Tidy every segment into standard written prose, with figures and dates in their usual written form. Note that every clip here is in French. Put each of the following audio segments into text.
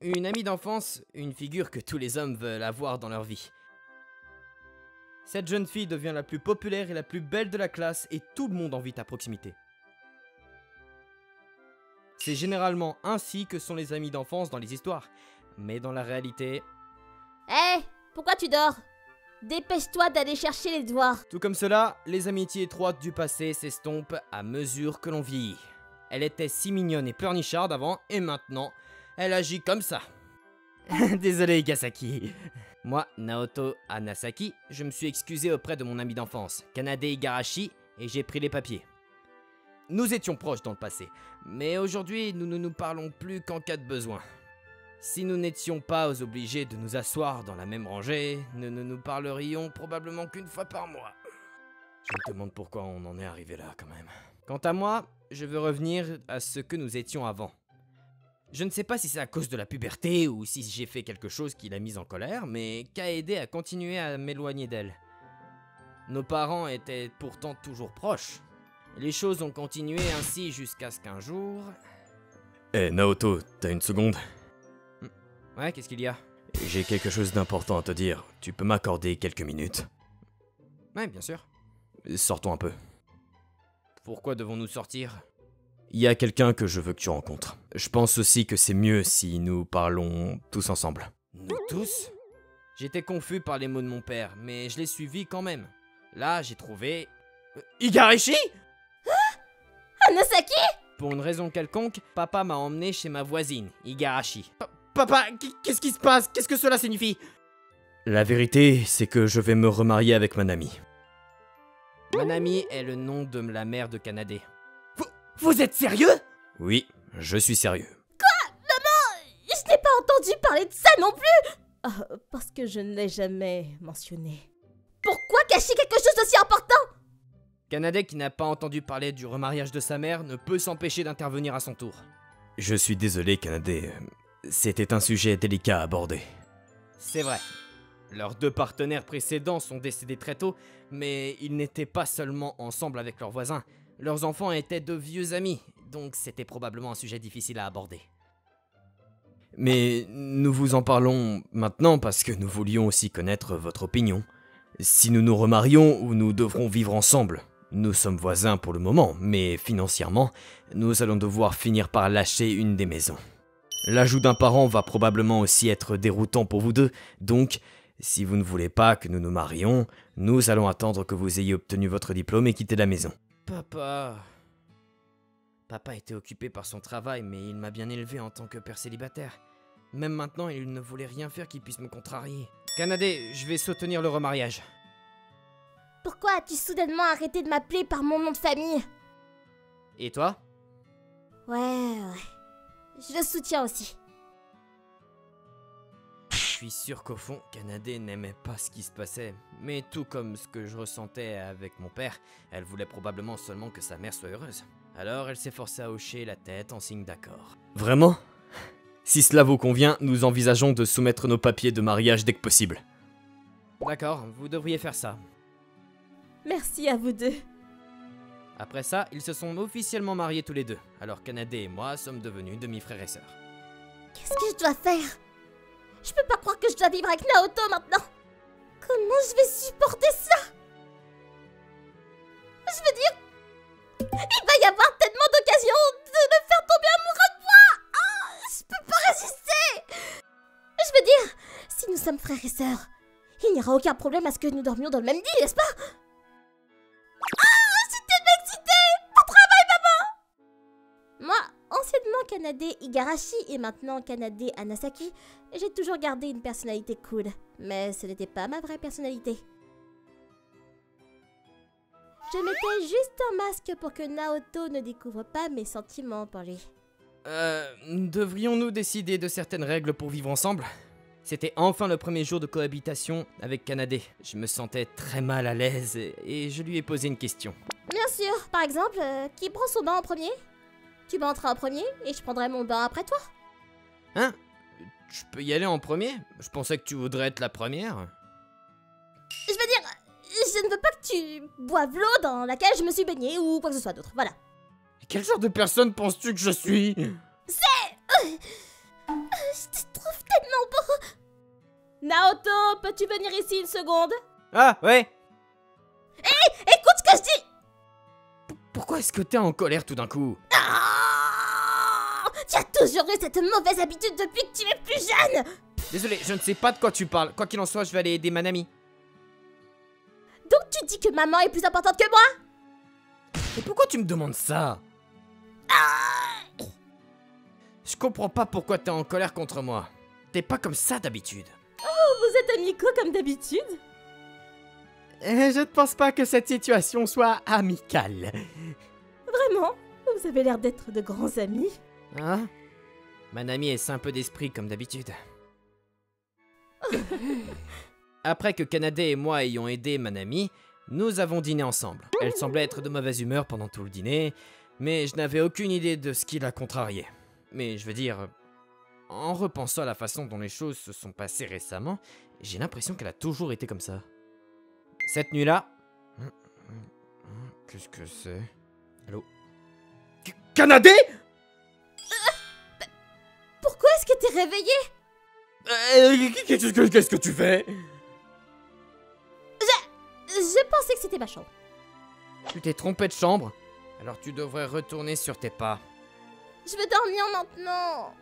Une amie d'enfance, une figure que tous les hommes veulent avoir dans leur vie. Cette jeune fille devient la plus populaire et la plus belle de la classe et tout le monde en vit à proximité. C'est généralement ainsi que sont les amis d'enfance dans les histoires. Mais dans la réalité... Hé, pourquoi tu dors? Dépêche-toi d'aller chercher les devoirs. Tout comme cela, les amitiés étroites du passé s'estompent à mesure que l'on vieillit. Elle était si mignonne et pleurnicharde avant, et maintenant, elle agit comme ça. Désolé, Igasaki. Moi, Naoto Hanasaki, je me suis excusé auprès de mon ami d'enfance, Kanade Igarashi, et j'ai pris les papiers. Nous étions proches dans le passé, mais aujourd'hui, nous ne nous parlons plus qu'en cas de besoin. Si nous n'étions pas obligés de nous asseoir dans la même rangée, nous ne nous parlerions probablement qu'une fois par mois. Je me demande pourquoi on en est arrivé là quand même. Quant à moi, je veux revenir à ce que nous étions avant. Je ne sais pas si c'est à cause de la puberté ou si j'ai fait quelque chose qui l'a mise en colère, mais Kaede a continué à m'éloigner d'elle. Nos parents étaient pourtant toujours proches. Les choses ont continué ainsi jusqu'à ce qu'un jour... Naoto, t'as une seconde? Ouais, qu'est-ce qu'il y a? J'ai quelque chose d'important à te dire. Tu peux m'accorder quelques minutes? Ouais, bien sûr. Sortons un peu. Pourquoi devons-nous sortir? Il y a quelqu'un que je veux que tu rencontres. Je pense aussi que c'est mieux si nous parlons tous ensemble. Nous tous? J'étais confus par les mots de mon père, mais je l'ai suivi quand même. Là, j'ai trouvé... Igarashi? Hanasaki? Pour une raison quelconque, papa m'a emmené chez ma voisine, Igarashi. Papa, qu'est-ce qui se passe? Qu'est-ce que cela signifie? La vérité, c'est que je vais me remarier avec Manami. Manami est le nom de la mère de Kanade. Vous êtes sérieux? Oui, je suis sérieux. Quoi? Maman, je n'ai pas entendu parler de ça non plus. Parce que je ne l'ai jamais mentionné. Pourquoi cacher quelque chose d'aussi important? Kanade, qui n'a pas entendu parler du remariage de sa mère, ne peut s'empêcher d'intervenir à son tour. Je suis désolé, Kanade. C'était un sujet délicat à aborder. C'est vrai. Leurs deux partenaires précédents sont décédés très tôt, mais ils n'étaient pas seulement ensemble avec leurs voisins. Leurs enfants étaient de vieux amis, donc c'était probablement un sujet difficile à aborder. Mais nous vous en parlons maintenant parce que nous voulions aussi connaître votre opinion. Si nous nous remarions ou nous devrons vivre ensemble, nous sommes voisins pour le moment, mais financièrement, nous allons devoir finir par lâcher une des maisons. L'ajout d'un parent va probablement aussi être déroutant pour vous deux, donc si vous ne voulez pas que nous nous marions, nous allons attendre que vous ayez obtenu votre diplôme et quitter la maison. Papa était occupé par son travail, mais il m'a bien élevé en tant que père célibataire. Même maintenant, il ne voulait rien faire qui puisse me contrarier. Kanade, je vais soutenir le remariage. Pourquoi as-tu soudainement arrêté de m'appeler par mon nom de famille? Et toi? Ouais. Je le soutiens aussi. Je suis sûr qu'au fond, Kanade n'aimait pas ce qui se passait. Mais tout comme ce que je ressentais avec mon père, elle voulait probablement seulement que sa mère soit heureuse. Alors elle s'est forcée à hocher la tête en signe d'accord. Vraiment? Si cela vous convient, nous envisageons de soumettre nos papiers de mariage dès que possible. D'accord, vous devriez faire ça. Merci à vous deux. Après ça, ils se sont officiellement mariés tous les deux. Alors Kanade et moi sommes devenus demi-frères et sœurs. Qu'est-ce que je dois faire? Je peux pas croire que je dois vivre avec Naoto maintenant. Comment je vais supporter ça? Je veux dire, il va y avoir tellement d'occasions de me faire tomber amoureux de moi. Oh, je peux pas résister. Je veux dire, si nous sommes frères et sœurs, il n'y aura aucun problème à ce que nous dormions dans le même lit, n'est-ce pas? Ah, j'ai tellement excité. Bon travail, maman. Moi, anciennement Kanade Igarashi et maintenant Kanade Hanasaki, j'ai toujours gardé une personnalité cool, mais ce n'était pas ma vraie personnalité. Je mettais juste un masque pour que Naoto ne découvre pas mes sentiments pour lui. Devrions-nous décider de certaines règles pour vivre ensemble? C'était enfin le premier jour de cohabitation avec Kanade. Je me sentais très mal à l'aise et je lui ai posé une question. Bien sûr, par exemple, qui prend son bain en premier? Tu m'entreras en premier et je prendrai mon bain après toi. Hein? Je peux y aller en premier? Je pensais que tu voudrais être la première. Je veux dire, je ne veux pas que tu boives l'eau dans laquelle je me suis baignée ou quoi que ce soit d'autre, voilà. Quel genre de personne penses-tu que je suis? Je t'ai Naoto, peux-tu venir ici une seconde? Ah, ouais. Écoute ce que je dis! Pourquoi est-ce que t'es en colère tout d'un coup? Tu as toujours eu cette mauvaise habitude depuis que tu es plus jeune! Désolé, je ne sais pas de quoi tu parles. Quoi qu'il en soit, je vais aller aider Manami. Donc tu dis que maman est plus importante que moi? Et pourquoi tu me demandes ça? Je comprends pas pourquoi t'es en colère contre moi. T'es pas comme ça d'habitude. Vous êtes amicaux comme d'habitude? Je ne pense pas que cette situation soit amicale. Vraiment? Vous avez l'air d'être de grands amis. Hein? Manami est simple d'esprit comme d'habitude. Après que Kanade et moi ayons aidé Manami, nous avons dîné ensemble. Elle semblait être de mauvaise humeur pendant tout le dîner, mais je n'avais aucune idée de ce qui la contrariait. Mais je veux dire, en repensant à la façon dont les choses se sont passées récemment, j'ai l'impression qu'elle a toujours été comme ça. Cette nuit-là... Qu'est-ce que c'est? Allô? Kanade? Pourquoi est-ce que t'es réveillé? Qu'est-ce que tu fais? Je pensais que c'était ma chambre. Tu t'es trompé de chambre? Alors tu devrais retourner sur tes pas. Je veux dormir maintenant.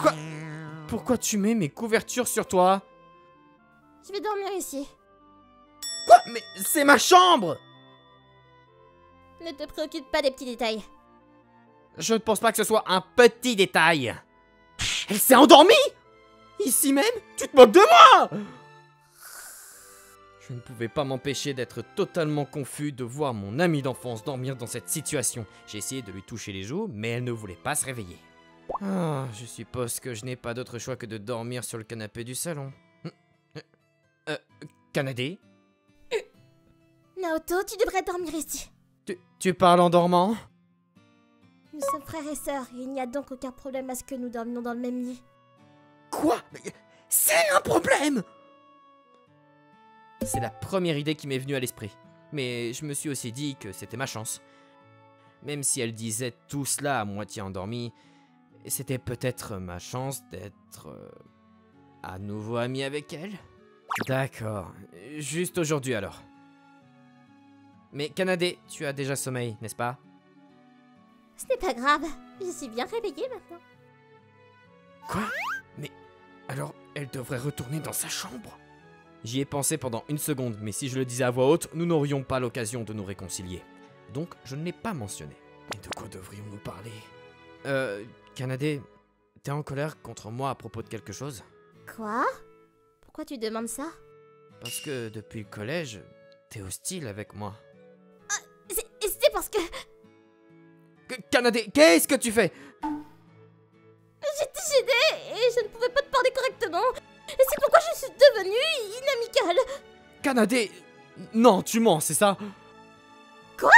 Quoi? Pourquoi tu mets mes couvertures sur toi? Je vais dormir ici. Quoi? Mais c'est ma chambre! Ne te préoccupe pas des petits détails. Je ne pense pas que ce soit un petit détail. Elle s'est endormie? Ici même? Tu te moques de moi? Je ne pouvais pas m'empêcher d'être totalement confus de voir mon amie d'enfance dormir dans cette situation. J'ai essayé de lui toucher les joues, mais elle ne voulait pas se réveiller. Ah, je suppose que je n'ai pas d'autre choix que de dormir sur le canapé du salon. Kanade? Naoto, tu devrais dormir ici. Tu parles en dormant? Nous sommes frères et sœurs, et il n'y a donc aucun problème à ce que nous dormions dans le même lit. Quoi? C'est un problème! C'est la première idée qui m'est venue à l'esprit. Mais je me suis aussi dit que c'était ma chance. Même si elle disait tout cela à moitié endormie, c'était peut-être ma chance d'être... à nouveau ami avec elle? D'accord. Juste aujourd'hui alors. Mais Kanade, tu as déjà sommeil, n'est-ce pas? Ce n'est pas grave, je suis bien réveillée maintenant. Quoi? Mais alors, elle devrait retourner dans sa chambre? J'y ai pensé pendant une seconde, mais si je le disais à voix haute, nous n'aurions pas l'occasion de nous réconcilier. Donc, je ne l'ai pas mentionné. Et de quoi devrions-nous parler? Kanade, t'es en colère contre moi à propos de quelque chose? Quoi? Pourquoi tu demandes ça? Parce que depuis le collège, t'es hostile avec moi. C'est parce que... Kanade, qu'est-ce que tu fais? J'étais gênée et je ne pouvais pas te parler correctement. Et c'est pourquoi je suis devenue inamicale. Kanade, non, tu mens, c'est ça? Quoi?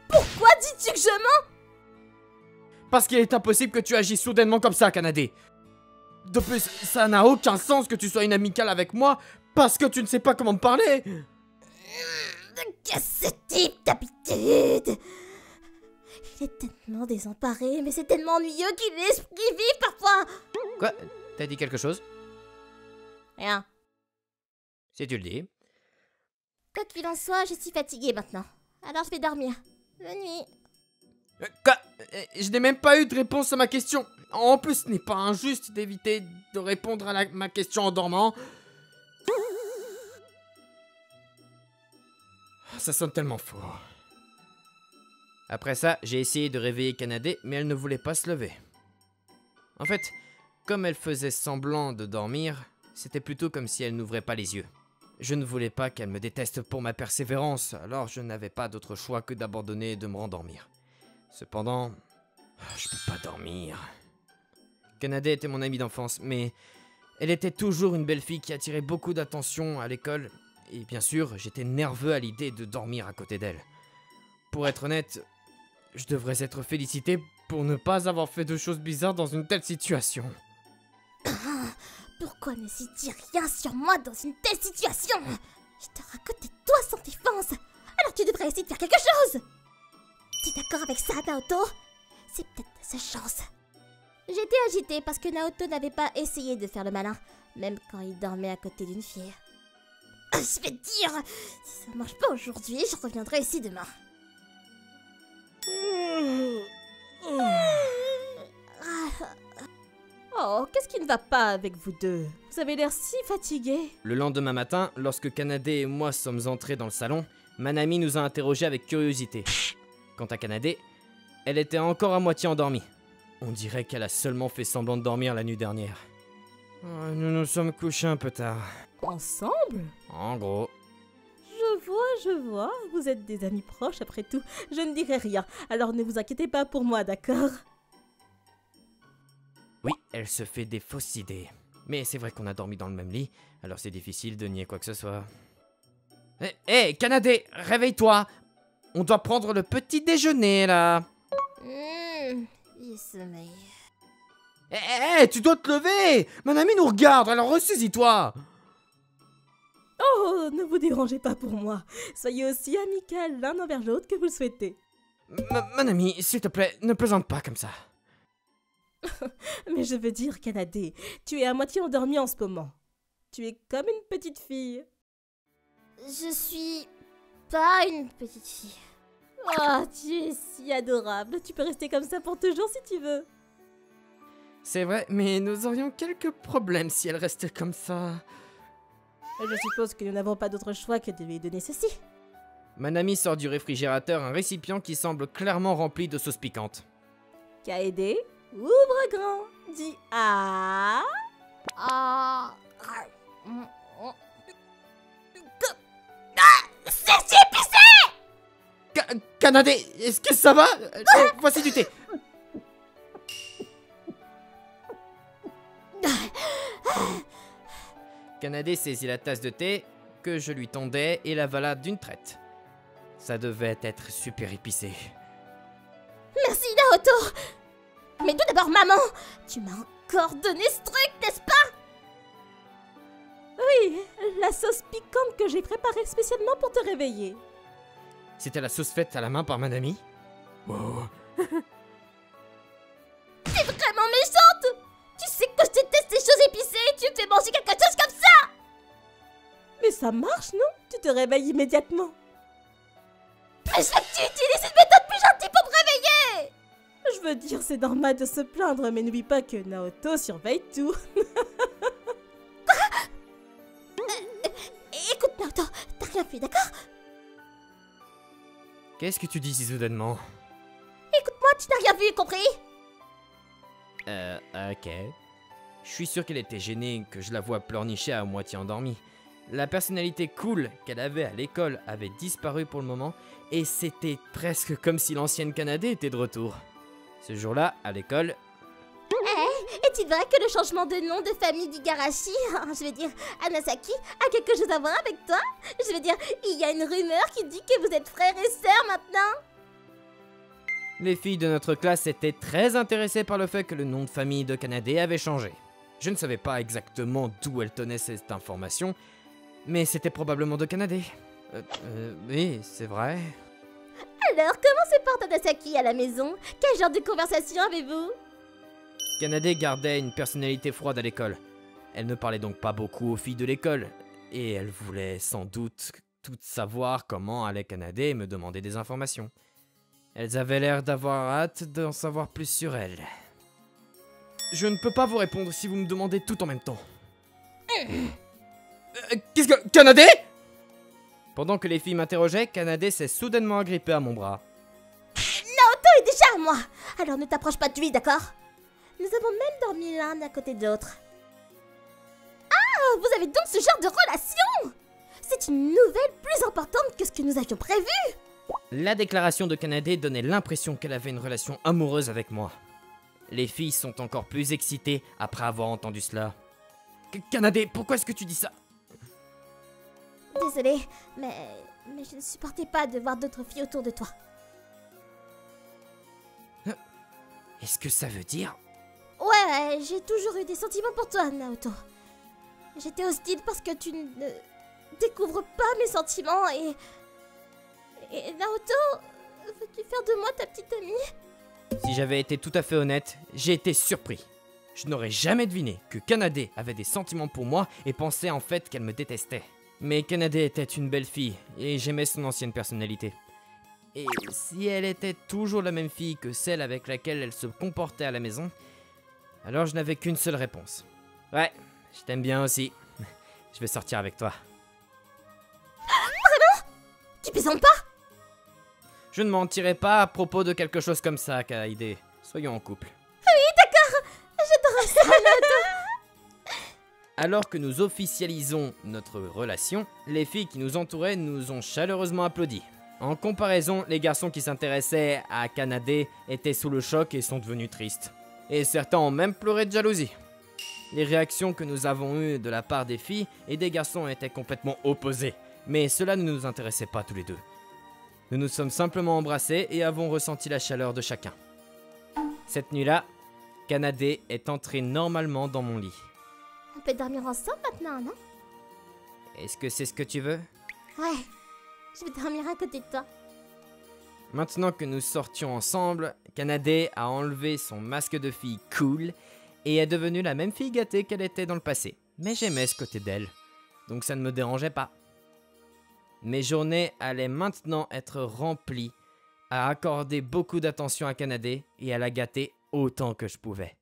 Pourquoi dis-tu que je mens? Parce qu'il est impossible que tu agisses soudainement comme ça, Kanade. De plus, ça n'a aucun sens que tu sois inamicale avec moi parce que tu ne sais pas comment me parler. Qu'est-ce que ce type d'habitude? Il est tellement désemparé, mais c'est tellement ennuyeux qu'il est l'esprit vif parfois. Quoi? T'as dit quelque chose? Rien. Si tu le dis. Quoi qu'il en soit, je suis fatiguée maintenant. Alors je vais dormir. Bonne nuit. Quoi? Je n'ai même pas eu de réponse à ma question. En plus, ce n'est pas injuste d'éviter de répondre à ma question en dormant. Ça sonne tellement faux. Après ça, j'ai essayé de réveiller Kanade, mais elle ne voulait pas se lever. En fait, comme elle faisait semblant de dormir, c'était plutôt comme si elle n'ouvrait pas les yeux. Je ne voulais pas qu'elle me déteste pour ma persévérance, alors je n'avais pas d'autre choix que d'abandonner et de me rendormir. Cependant, je peux pas dormir. Kanade était mon amie d'enfance, mais elle était toujours une belle fille qui attirait beaucoup d'attention à l'école, et bien sûr, j'étais nerveux à l'idée de dormir à côté d'elle. Pour être honnête, je devrais être félicité pour ne pas avoir fait de choses bizarres dans une telle situation. Pourquoi ne dis-tu rien sur moi dans une telle situation? J'étais à côté de toi sans défense. Alors tu devrais essayer de faire quelque chose. T'es d'accord avec ça, Naoto? C'est peut-être ta seule chance. J'étais agitée parce que Naoto n'avait pas essayé de faire le malin, même quand il dormait à côté d'une fille. Je vais te dire, si ça marche pas aujourd'hui, je reviendrai ici demain. Oh, qu'est-ce qui ne va pas avec vous deux? Vous avez l'air si fatigués. Le lendemain matin, lorsque Kanade et moi sommes entrés dans le salon, Manami nous a interrogés avec curiosité. Quant à Kanade, elle était encore à moitié endormie. On dirait qu'elle a seulement fait semblant de dormir la nuit dernière. Nous nous sommes couchés un peu tard. Ensemble? En gros. Je vois. Vous êtes des amis proches après tout. Je ne dirai rien, alors ne vous inquiétez pas pour moi, d'accord? Oui, elle se fait des fausses idées. Mais c'est vrai qu'on a dormi dans le même lit, alors c'est difficile de nier quoi que ce soit. Hé, Kanade, réveille-toi! On doit prendre le petit déjeuner, là! Il sommeille. Hé, tu dois te lever! Manami nous regarde, alors ressaisis-toi! Oh, ne vous dérangez pas pour moi. Soyez aussi amical l'un envers l'autre que vous le souhaitez. Manami, s'il te plaît, ne plaisante pas comme ça. Mais je veux dire, Kanade, tu es à moitié endormie en ce moment. Tu es comme une petite fille. Je suis pas une petite fille. Oh, tu es si adorable. Tu peux rester comme ça pour toujours si tu veux. C'est vrai, mais nous aurions quelques problèmes si elle restait comme ça. Je suppose que nous n'avons pas d'autre choix que de lui donner ceci. Manami sort du réfrigérateur un récipient qui semble clairement rempli de sauce piquante. Kaede, ouvre grand. Dis ah. C'est épicé! Kanade, est-ce que ça va? Voici du thé. Kanade saisit la tasse de thé que je lui tendais et l'avala d'une traite. Ça devait être super épicé. Merci Naoto! Mais tout d'abord, maman! Tu m'as encore donné ce truc, n'est-ce pas? Oui, la sauce piquante que j'ai préparée spécialement pour te réveiller. C'était la sauce faite à la main par Manami? Wow. T'es vraiment méchante! Tu sais que je déteste les choses épicées et tu me fais manger quelque chose comme ça! Mais ça marche, non? Tu te réveilles immédiatement. Mais je veux que tu utilises une méthode plus gentille pour me réveiller! Je veux dire, c'est normal de se plaindre, mais n'oublie pas que Naoto surveille tout. Écoute Naoto, t'as rien fait, d'accord? Qu'est-ce que tu dis si soudainement? Écoute-moi, tu n'as rien vu, compris? Ok. Je suis sûr qu'elle était gênée que je la voie pleurnicher à moitié endormie. La personnalité cool qu'elle avait à l'école avait disparu pour le moment, et c'était presque comme si l'ancienne Kanade était de retour. Ce jour-là, à l'école... Est-il vrai que le changement de nom de famille d'Igarashi, je veux dire Anasaki, a quelque chose à voir avec toi? Je veux dire, il y a une rumeur qui dit que vous êtes frères et sœurs maintenant? Les filles de notre classe étaient très intéressées par le fait que le nom de famille de Kanade avait changé. Je ne savais pas exactement d'où elle tenait cette information, mais c'était probablement de Kanade. Oui, c'est vrai. Alors, comment se porte Anasaki à la maison? Quel genre de conversation avez-vous? Kanade gardait une personnalité froide à l'école. Elle ne parlait donc pas beaucoup aux filles de l'école, et elle voulait sans doute toutes savoir comment allait Kanade et me demander des informations. Elles avaient l'air d'avoir hâte d'en savoir plus sur elle. Je ne peux pas vous répondre si vous me demandez tout en même temps. Qu'est-ce que... Kanade? Pendant que les filles m'interrogeaient, Kanade s'est soudainement agrippée à mon bras. Naoto est déjà à moi! Alors ne t'approche pas de lui, d'accord? Nous avons même dormi l'un à côté de l'autre. Ah, vous avez donc ce genre de relation? C'est une nouvelle plus importante que ce que nous avions prévu. La déclaration de Kanade donnait l'impression qu'elle avait une relation amoureuse avec moi. Les filles sont encore plus excitées après avoir entendu cela. Kanade, pourquoi est-ce que tu dis ça? Désolée, mais je ne supportais pas de voir d'autres filles autour de toi. Est-ce que ça veut dire... Ouais, j'ai toujours eu des sentiments pour toi, Naoto. J'étais hostile parce que tu ne découvres pas mes sentiments et Naoto, veux-tu faire de moi ta petite amie? Si j'avais été tout à fait honnête, j'ai été surpris. Je n'aurais jamais deviné que Kanade avait des sentiments pour moi et pensait en fait qu'elle me détestait. Mais Kanade était une belle fille et j'aimais son ancienne personnalité. Et si elle était toujours la même fille que celle avec laquelle elle se comportait à la maison, alors je n'avais qu'une seule réponse. Ouais, je t'aime bien aussi. Je vais sortir avec toi. Tu plaisantes pas? Je ne mentirai pas à propos de quelque chose comme ça, Kaide. Soyons en couple. J'adore ça. Alors que nous officialisons notre relation, les filles qui nous entouraient nous ont chaleureusement applaudi. En comparaison, les garçons qui s'intéressaient à Kanade étaient sous le choc et sont devenus tristes. Et certains ont même pleuré de jalousie. Les réactions que nous avons eues de la part des filles et des garçons étaient complètement opposées, mais cela ne nous intéressait pas tous les deux. Nous nous sommes simplement embrassés et avons ressenti la chaleur de chacun. Cette nuit-là, Kanade est entrée normalement dans mon lit. On peut dormir ensemble maintenant, non? Est-ce que c'est ce que tu veux? Ouais. Je vais dormir à côté de toi. Maintenant que nous sortions ensemble, Kanade a enlevé son masque de fille cool et est devenue la même fille gâtée qu'elle était dans le passé. Mais j'aimais ce côté d'elle, donc ça ne me dérangeait pas. Mes journées allaient maintenant être remplies à accorder beaucoup d'attention à Kanade et à la gâter autant que je pouvais.